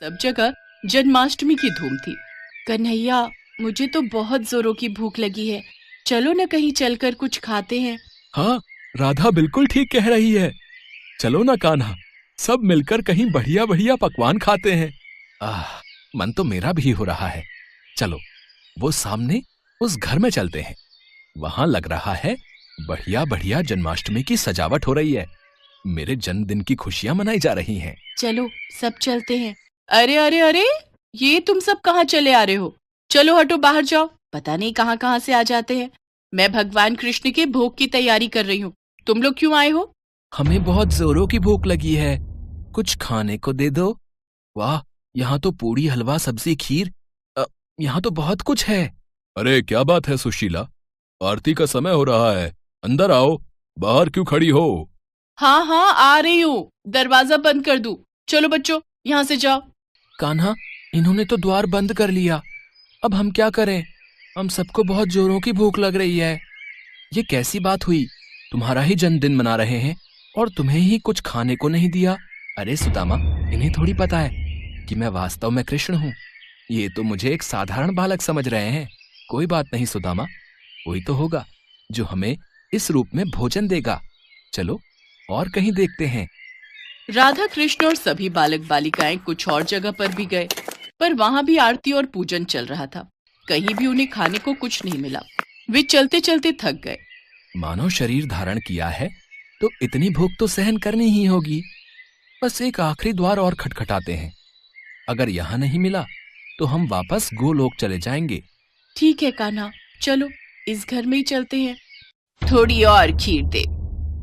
सब जगह जन्माष्टमी की धूम थी। कन्हैया, मुझे तो बहुत जोरों की भूख लगी है। चलो न कहीं चलकर कुछ खाते हैं। हाँ, राधा बिल्कुल ठीक कह रही है। चलो ना कान्हा, सब मिलकर कहीं बढ़िया बढ़िया पकवान खाते हैं। आह, मन तो मेरा भी हो रहा है। चलो, वो सामने उस घर में चलते हैं। वहां लग रहा है बढ़िया बढ़िया जन्माष्टमी की सजावट हो रही है। मेरे जन्मदिन की खुशियां मनाई जा रही हैं। चलो सब चलते हैं। अरे अरे अरे, ये तुम सब कहाँ चले आ रहे हो? चलो हटो, बाहर जाओ। पता नहीं कहाँ कहाँ से आ जाते हैं। मैं भगवान कृष्ण के भोग की तैयारी कर रही हूँ। तुम लोग क्यों आए हो? हमें बहुत जोरों की भूख लगी है, कुछ खाने को दे दो। वाह, यहाँ तो पूड़ी, हलवा, सब्जी, खीर, यहाँ तो बहुत कुछ है। अरे क्या बात है सुशीला, आरती का समय हो रहा है। अंदर आओ, बाहर क्यों खड़ी हो? हाँ हाँ, आ रही हूँ। दरवाजा बंद कर दूं? चलो बच्चों, यहाँ से जाओ। कान्हा, इन्होंने तो द्वार बंद कर लिया। अब हम क्या करें? हम सबको बहुत जोरों की भूख लग रही है। ये कैसी बात हुई? तुम्हारा ही जन्मदिन मना रहे हैं और तुम्हें ही कुछ खाने को नहीं दिया। अरे सुदामा, इन्हें थोड़ी पता है कि मैं वास्तव में कृष्ण हूँ। ये तो मुझे एक साधारण बालक समझ रहे हैं। कोई बात नहीं सुदामा, कोई तो होगा जो हमें इस रूप में भोजन देगा। चलो और कहीं देखते हैं। राधा कृष्ण और सभी बालक बालिकाएं कुछ और जगह पर भी गए, पर वहां भी आरती और पूजन चल रहा था। कहीं भी उन्हें खाने को कुछ नहीं मिला। वे चलते चलते थक गए। मानव शरीर धारण किया है तो इतनी भूख तो सहन करनी ही होगी। बस एक आखिरी द्वार और खटखटाते हैं। अगर यहां नहीं मिला तो हम वापस गोलोक चले जाएंगे। ठीक है कान्हा, चलो इस घर में ही चलते हैं। थोड़ी और खीर दे।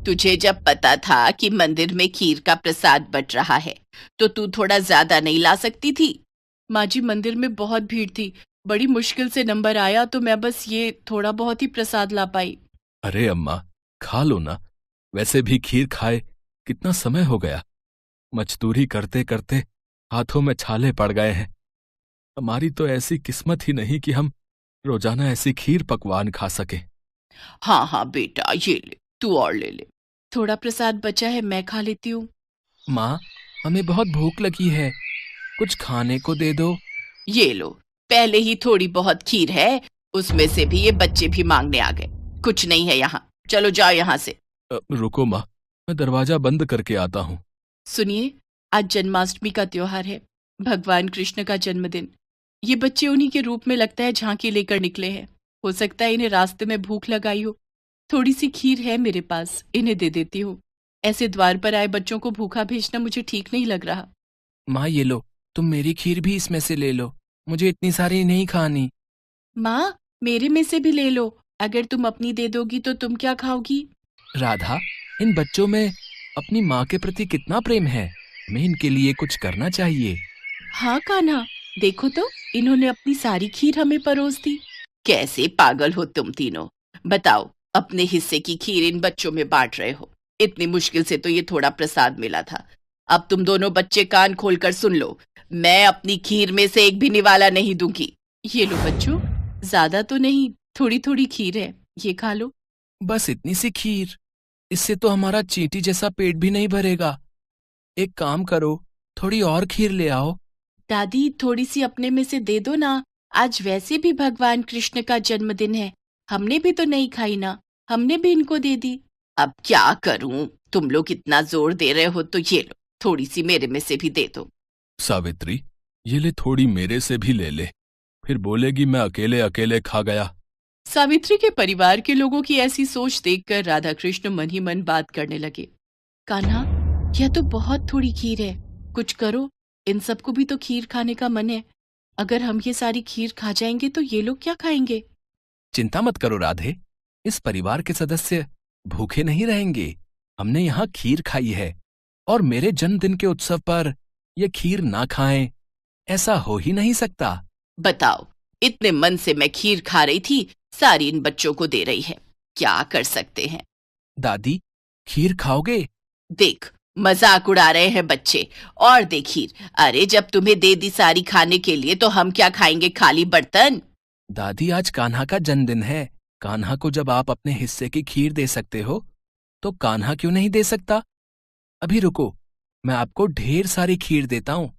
तुझे जब पता था कि मंदिर में खीर का प्रसाद बट रहा है, तो तू थोड़ा ज्यादा नहीं ला सकती थी? माँ जी, मंदिर में बहुत भीड़ थी। बड़ी मुश्किल से नंबर आया, तो मैं बस ये थोड़ा बहुत ही प्रसाद ला पाई। अरे अम्मा, खा लो ना। वैसे भी खीर खाए कितना समय हो गया। मजदूरी करते करते हाथों में छाले पड़ गए हैं। हमारी तो ऐसी किस्मत ही नहीं कि हम रोजाना ऐसी खीर पकवान खा सके। हाँ हाँ बेटा, ये ले, तू और ले ले। थोड़ा प्रसाद बचा है, मैं खा लेती हूँ। माँ, हमें बहुत भूख लगी है, कुछ खाने को दे दो। ये लो, पहले ही थोड़ी बहुत खीर है, उसमें से भी ये बच्चे भी मांगने आ गए। कुछ नहीं है यहाँ, चलो जाओ यहाँ से। रुको माँ, मैं दरवाजा बंद करके आता हूँ। सुनिए, आज जन्माष्टमी का त्योहार है, भगवान कृष्ण का जन्मदिन। ये बच्चे उन्हीं के रूप में लगता है झांकी लेकर निकले हैं। हो सकता है इन्हें रास्ते में भूख लगाई हो। थोड़ी सी खीर है मेरे पास, इन्हें दे देती हूँ। ऐसे द्वार पर आए बच्चों को भूखा भेजना मुझे ठीक नहीं लग रहा। माँ ये लो, तुम मेरी खीर भी इसमें से ले लो। मुझे इतनी सारी नहीं खानी। माँ, मेरे में से भी ले लो। अगर तुम अपनी दे दोगी तो तुम क्या खाओगी? राधा, इन बच्चों में अपनी माँ के प्रति कितना प्रेम है। हमें इनके लिए कुछ करना चाहिए। हाँ कान्हा, देखो तो, इन्होंने अपनी सारी खीर हमें परोस दी। कैसे पागल हो तुम तीनों! बताओ, अपने हिस्से की खीर इन बच्चों में बांट रहे हो। इतनी मुश्किल से तो ये थोड़ा प्रसाद मिला था। अब तुम दोनों बच्चे कान खोलकर सुन लो, मैं अपनी खीर में से एक भी निवाला नहीं दूंगी। ये लो बच्चों, ज्यादा तो नहीं, थोड़ी थोड़ी खीर है, ये खा लो। बस इतनी सी खीर? इससे तो हमारा चींटी जैसा पेट भी नहीं भरेगा। एक काम करो, थोड़ी और खीर ले आओ। दादी, थोड़ी सी अपने में से दे दो ना। आज वैसे भी भगवान कृष्ण का जन्मदिन है। हमने भी तो नहीं खाई ना, हमने भी इनको दे दी। अब क्या करूं, तुम लोग इतना जोर दे रहे हो तो ये लो, थोड़ी सी मेरे में से भी दे दो। सावित्री, ये ले, थोड़ी मेरे से भी ले ले। फिर बोलेगी मैं अकेले अकेले खा गया। सावित्री के परिवार के लोगों की ऐसी सोच देखकर राधा कृष्ण मन ही मन बात करने लगे। कान्हा, यह तो बहुत थोड़ी खीर है, कुछ करो। इन सबको भी तो खीर खाने का मन है। अगर हम ये सारी खीर खा जाएंगे तो ये लोग क्या खाएंगे? चिंता मत करो राधे, इस परिवार के सदस्य भूखे नहीं रहेंगे। हमने यहाँ खीर खाई है और मेरे जन्मदिन के उत्सव पर ये खीर ना खाएं, ऐसा हो ही नहीं सकता। बताओ, इतने मन से मैं खीर खा रही थी, सारी इन बच्चों को दे रही है। क्या कर सकते हैं? दादी, खीर खाओगे? देख, मजाक उड़ा रहे हैं बच्चे। और दे खीर। अरे जब तुम्हें दे दी सारी खाने के लिए, तो हम क्या खाएंगे, खाली बर्तन? दादी, आज कान्हा का जन्मदिन है। कान्हा को जब आप अपने हिस्से की खीर दे सकते हो तो कान्हा क्यों नहीं दे सकता? अभी रुको, मैं आपको ढेर सारी खीर देता हूँ।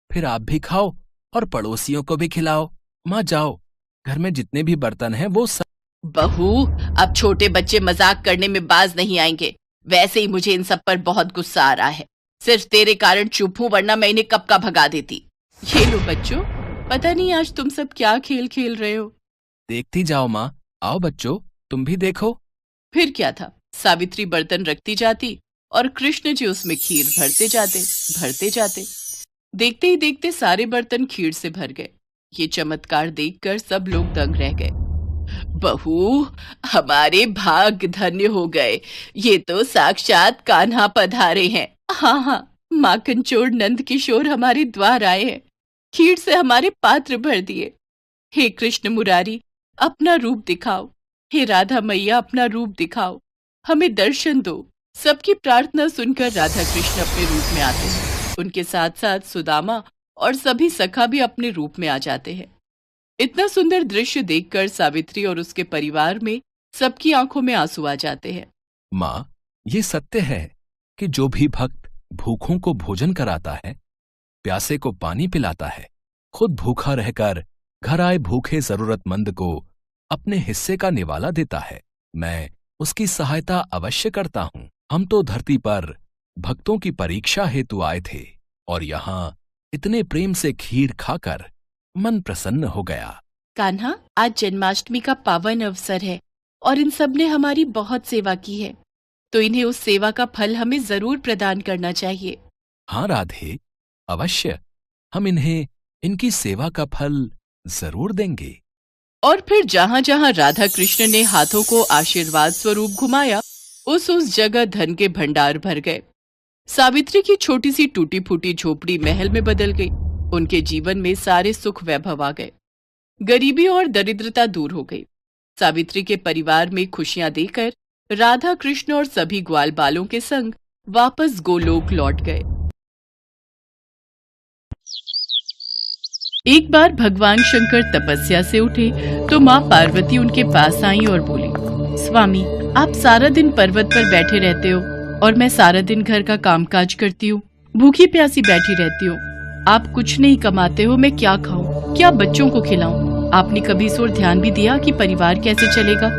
फिर आप भी खाओ और पड़ोसियों को भी खिलाओ। माँ जाओ, घर में जितने भी बर्तन हैं वो सब। बहू, अब छोटे बच्चे मजाक करने में बाज नहीं आएंगे। वैसे ही मुझे इन सब पर बहुत गुस्सा आ रहा है। सिर्फ तेरे कारण चुप हूं, वरना मैं इन्हें कब का भगा देती। ये लो बच्चों, पता नहीं आज तुम सब क्या खेल खेल रहे हो। देखती जाओ माँ। आओ बच्चों, तुम भी देखो। फिर क्या था, सावित्री बर्तन रखती जाती और कृष्ण जी उसमें खीर भरते जाते। देखते ही देखते सारे बर्तन खीर से भर गए। ये चमत्कार देखकर सब लोग दंग रह गए। बहू, हमारे भाग धन्य हो गए। ये तो साक्षात कान्हा पधारे हैं। हाँ हाँ, माखन चोर नंद किशोर हमारे द्वार आए हैं, खीर से हमारे पात्र भर दिए। हे कृष्ण मुरारी, अपना रूप दिखाओ। हे राधा मैया, अपना रूप दिखाओ, हमें दर्शन दो। सबकी प्रार्थना सुनकर राधा कृष्ण अपने रूप में आते हैं। उनके साथ साथ सुदामा और सभी सखा भी अपने रूप में आ जाते हैं। इतना सुंदर दृश्य देखकर सावित्री और उसके परिवार में सबकी आंखों में आंसू आ जाते हैं। माँ, ये सत्य है कि जो भी भक्त भूखों को भोजन कराता है, प्यासे को पानी पिलाता है, खुद भूखा रहकर घर आए भूखे जरूरतमंद को अपने हिस्से का निवाला देता है, मैं उसकी सहायता अवश्य करता हूँ। हम तो धरती पर भक्तों की परीक्षा हेतु आए थे और यहाँ इतने प्रेम से खीर खाकर मन प्रसन्न हो गया। कान्हा, आज जन्माष्टमी का पावन अवसर है और इन सब ने हमारी बहुत सेवा की है, तो इन्हें उस सेवा का फल हमें जरूर प्रदान करना चाहिए। हाँ राधे, अवश्य हम इन्हें इनकी सेवा का फल जरूर देंगे। और फिर जहाँ जहाँ राधा कृष्ण ने हाथों को आशीर्वाद स्वरूप घुमाया, उस जगह धन के भंडार भर गए। सावित्री की छोटी सी टूटी फूटी झोपड़ी महल में बदल गई। उनके जीवन में सारे सुख वैभव आ गए। गरीबी और दरिद्रता दूर हो गई। सावित्री के परिवार में खुशियां देकर राधा कृष्ण और सभी ग्वाल बालों के संग वापस गोलोक लौट गए। एक बार भगवान शंकर तपस्या से उठे तो माँ पार्वती उनके पास आई और बोली, स्वामी, आप सारा दिन पर्वत पर बैठे रहते हो और मैं सारा दिन घर का कामकाज करती हूँ, भूखी प्यासी बैठी रहती हूँ। आप कुछ नहीं कमाते हो, मैं क्या खाऊं, क्या बच्चों को खिलाऊं? आपने कभी इस ओर ध्यान भी दिया कि परिवार कैसे चलेगा?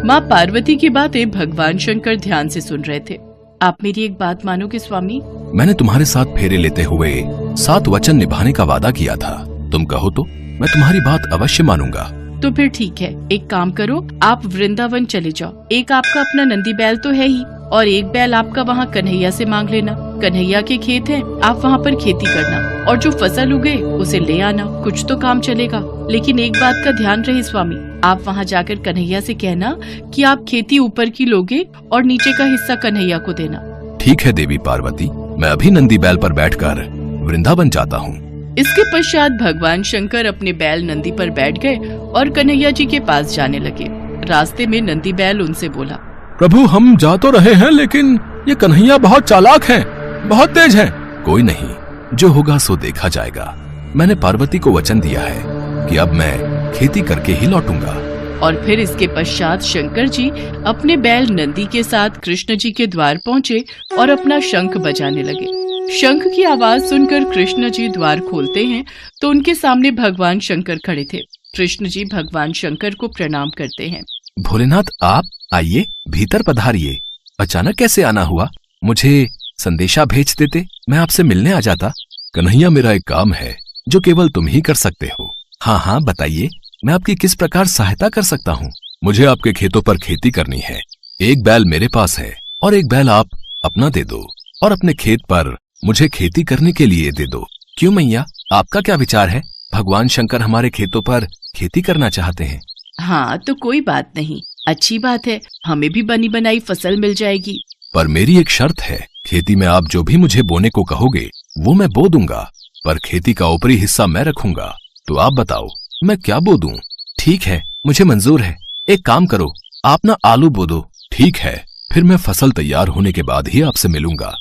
माँ पार्वती की बातें भगवान शंकर ध्यान से सुन रहे थे। आप मेरी एक बात मानोगे स्वामी? मैंने तुम्हारे साथ फेरे लेते हुए 7 वचन निभाने का वादा किया था। तुम कहो तो मैं तुम्हारी बात अवश्य मानूंगा। तो फिर ठीक है, एक काम करो, आप वृंदावन चले जाओ। एक आपका अपना नंदी बैल तो है ही, और एक बैल आपका वहाँ कन्हैया से मांग लेना। कन्हैया के खेत हैं, आप वहाँ पर खेती करना और जो फसल उगे उसे ले आना। कुछ तो काम चलेगा। लेकिन एक बात का ध्यान रहे स्वामी, आप वहाँ जाकर कन्हैया से कहना कि आप खेती ऊपर की लोगे और नीचे का हिस्सा कन्हैया को देना। ठीक है देवी पार्वती, मैं अभी नंदी बैल पर बैठकर वृंदावन जाता हूँ। इसके पश्चात भगवान शंकर अपने बैल नंदी पर बैठ गए और कन्हैया जी के पास जाने लगे। रास्ते में नंदी बैल उनसे बोला, प्रभु, हम जा तो रहे हैं, लेकिन ये कन्हैया बहुत चालाक हैं, बहुत तेज हैं। कोई नहीं, जो होगा सो देखा जाएगा। मैंने पार्वती को वचन दिया है कि अब मैं खेती करके ही लौटूंगा। और फिर इसके पश्चात शंकर जी अपने बैल नंदी के साथ कृष्ण जी के द्वार पहुँचे और अपना शंख बजाने लगे। शंख की आवाज सुनकर कृष्ण जी द्वार खोलते हैं तो उनके सामने भगवान शंकर खड़े थे। कृष्ण जी भगवान शंकर को प्रणाम करते हैं। भोलेनाथ, आप आइए, भीतर पधारिए। अचानक कैसे आना हुआ? मुझे संदेशा भेज देते, मैं आपसे मिलने आ जाता। कन्हैया, मेरा एक काम है जो केवल तुम ही कर सकते हो। हाँ हाँ, बताइए, मैं आपकी किस प्रकार सहायता कर सकता हूँ? मुझे आपके खेतों पर खेती करनी है। एक बैल मेरे पास है और एक बैल आप अपना दे दो और अपने खेत पर मुझे खेती करने के लिए दे दो। क्यों मैया, आपका क्या विचार है? भगवान शंकर हमारे खेतों पर खेती करना चाहते हैं। हाँ, तो कोई बात नहीं, अच्छी बात है, हमें भी बनी बनाई फसल मिल जाएगी। पर मेरी एक शर्त है, खेती में आप जो भी मुझे बोने को कहोगे वो मैं बो दूंगा, पर खेती का ऊपरी हिस्सा मैं रखूंगा। तो आप बताओ मैं क्या बो दूं? ठीक है, मुझे मंजूर है। एक काम करो, आप ना आलू बो दो। ठीक है, फिर मैं फसल तैयार होने के बाद ही आपसे मिलूंगा।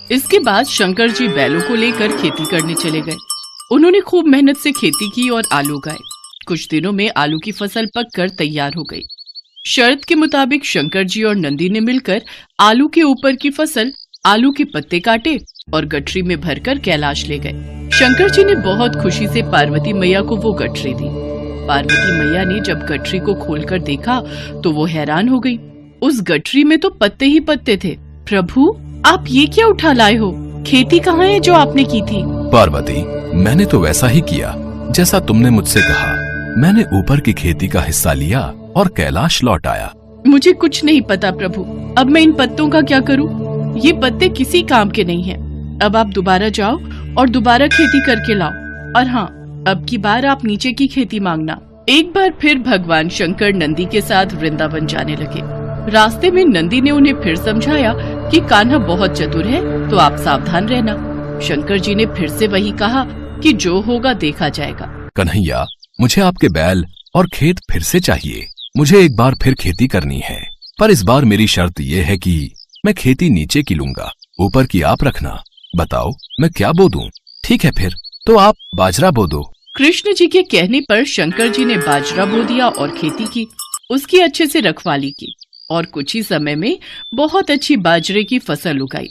इसके बाद शंकर जी बैलों को लेकर खेती करने चले गए। उन्होंने खूब मेहनत से खेती की और आलू उगाए। कुछ दिनों में आलू की फसल पककर तैयार हो गई। शर्त के मुताबिक शंकर जी और नंदी ने मिलकर आलू के ऊपर की फसल, आलू के पत्ते काटे, और गठरी में भरकर कैलाश ले गए। शंकर जी ने बहुत खुशी से पार्वती मैया को वो गठरी दी। पार्वती मैया ने जब गठरी को खोलकर देखा तो वो हैरान हो गई। उस गठरी में तो पत्ते ही पत्ते थे। प्रभु, आप ये क्या उठा लाए हो? खेती कहाँ है जो आपने की थी? पार्वती, मैंने तो वैसा ही किया जैसा तुमने मुझसे कहा। मैंने ऊपर की खेती का हिस्सा लिया और कैलाश लौट आया। मुझे कुछ नहीं पता प्रभु। अब मैं इन पत्तों का क्या करूं? ये पत्ते किसी काम के नहीं हैं। अब आप दोबारा जाओ और दोबारा खेती करके लाओ। और हाँ, अब की बार आप नीचे की खेती मांगना। एक बार फिर भगवान शंकर नंदी के साथ वृंदावन जाने लगे। रास्ते में नंदी ने उन्हें फिर समझाया कि कान्हा बहुत चतुर है, तो आप सावधान रहना। शंकर जी ने फिर से वही कहा कि जो होगा देखा जाएगा। कन्हैया, मुझे आपके बैल और खेत फिर से चाहिए। मुझे एक बार फिर खेती करनी है, पर इस बार मेरी शर्त ये है कि मैं खेती नीचे की लूंगा, ऊपर की आप रखना। बताओ मैं क्या बो दूं? ठीक है, फिर तो आप बाजरा बो दो। कृष्ण जी के कहने पर शंकर जी ने बाजरा बो दिया और खेती की। उसकी अच्छे से रखवाली की और कुछ ही समय में बहुत अच्छी बाजरे की फसल उगाई।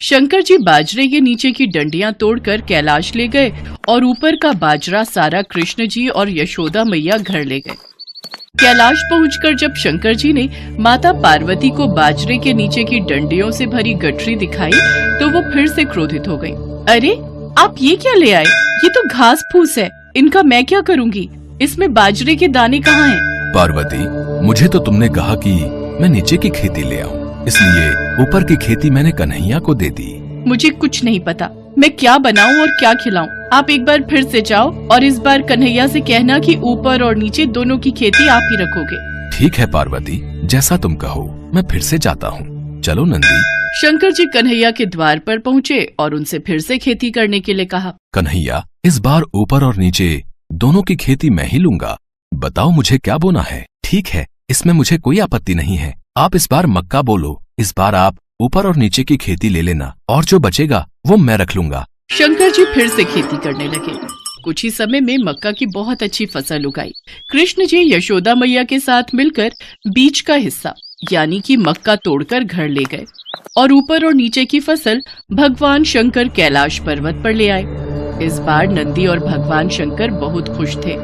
शंकर जी बाजरे के नीचे की डंडियां तोड़कर कैलाश ले गए और ऊपर का बाजरा सारा कृष्ण जी और यशोदा मैया घर ले गए। कैलाश पहुंचकर जब शंकर जी ने माता पार्वती को बाजरे के नीचे की डंडियों से भरी गठरी दिखाई तो वो फिर से क्रोधित हो गई। अरे, आप ये क्या ले आए? ये तो घास फूस है, इनका मैं क्या करूंगी? इसमें बाजरे के दाने कहाँ हैं? पार्वती, मुझे तो तुमने कहा कि मैं नीचे की खेती ले आऊं, इसलिए ऊपर की खेती मैंने कन्हैया को दे दी। मुझे कुछ नहीं पता मैं क्या बनाऊं और क्या खिलाऊं। आप एक बार फिर से जाओ और इस बार कन्हैया से कहना कि ऊपर और नीचे दोनों की खेती आप ही रखोगे। ठीक है पार्वती, जैसा तुम कहो। मैं फिर से जाता हूँ। चलो नंदी। शंकर जी कन्हैया के द्वार पर पहुँचे और उनसे फिर से खेती करने के लिए कहा। कन्हैया, इस बार ऊपर और नीचे दोनों की खेती मैं ही लूंगा। बताओ मुझे क्या बोना है? ठीक है, इसमें मुझे कोई आपत्ति नहीं है। आप इस बार मक्का बोलो। इस बार आप ऊपर और नीचे की खेती ले लेना और जो बचेगा वो मैं रख लूंगा। शंकर जी फिर से खेती करने लगे। कुछ ही समय में मक्का की बहुत अच्छी फसल उगाई। कृष्ण जी यशोदा मैया के साथ मिलकर बीच का हिस्सा यानी कि मक्का तोड़कर घर ले गए और ऊपर और नीचे की फसल भगवान शंकर कैलाश पर्वत पर ले आए। इस बार नंदी और भगवान शंकर बहुत खुश थे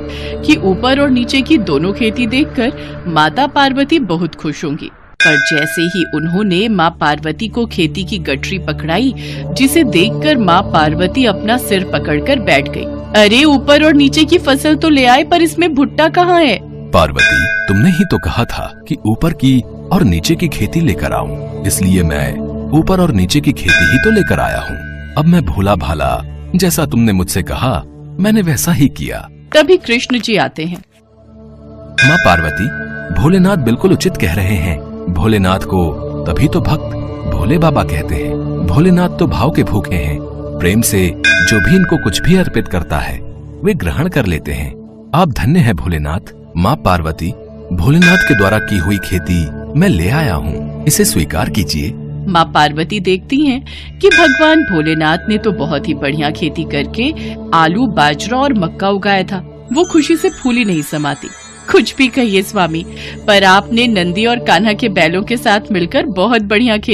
कि ऊपर और नीचे की दोनों खेती देखकर माता पार्वती बहुत खुश होंगी। पर जैसे ही उन्होंने माँ पार्वती को खेती की गठरी पकड़ाई, जिसे देखकर माँ पार्वती अपना सिर पकड़कर बैठ गई। अरे, ऊपर और नीचे की फसल तो ले आए, पर इसमें भुट्टा कहाँ है? पार्वती, तुमने ही तो कहा था कि ऊपर की और नीचे की खेती लेकर आऊं, इसलिए मैं ऊपर और नीचे की खेती ही तो लेकर आया हूँ। अब मैं भोला भाला, जैसा तुमने मुझसे कहा मैंने वैसा ही किया। तभी कृष्ण जी आते हैं। माँ पार्वती, भोलेनाथ बिल्कुल उचित कह रहे हैं। भोलेनाथ को तभी तो भक्त भोले बाबा कहते हैं। भोलेनाथ तो भाव के भूखे हैं। प्रेम से जो भी इनको कुछ भी अर्पित करता है वे ग्रहण कर लेते हैं। आप धन्य हैं भोलेनाथ। माँ पार्वती, भोलेनाथ के द्वारा की हुई खेती मैं ले आया हूँ, इसे स्वीकार कीजिए। माँ पार्वती देखती हैं कि भगवान भोलेनाथ ने तो बहुत ही बढ़िया खेती करके आलू, बाजरा और मक्का उगाया था। वो खुशी से फूली नहीं समाती। कुछ भी कहिए स्वामी, पर आपने नंदी और कान्हा के बैलों के साथ मिलकर बहुत बढ़िया खेती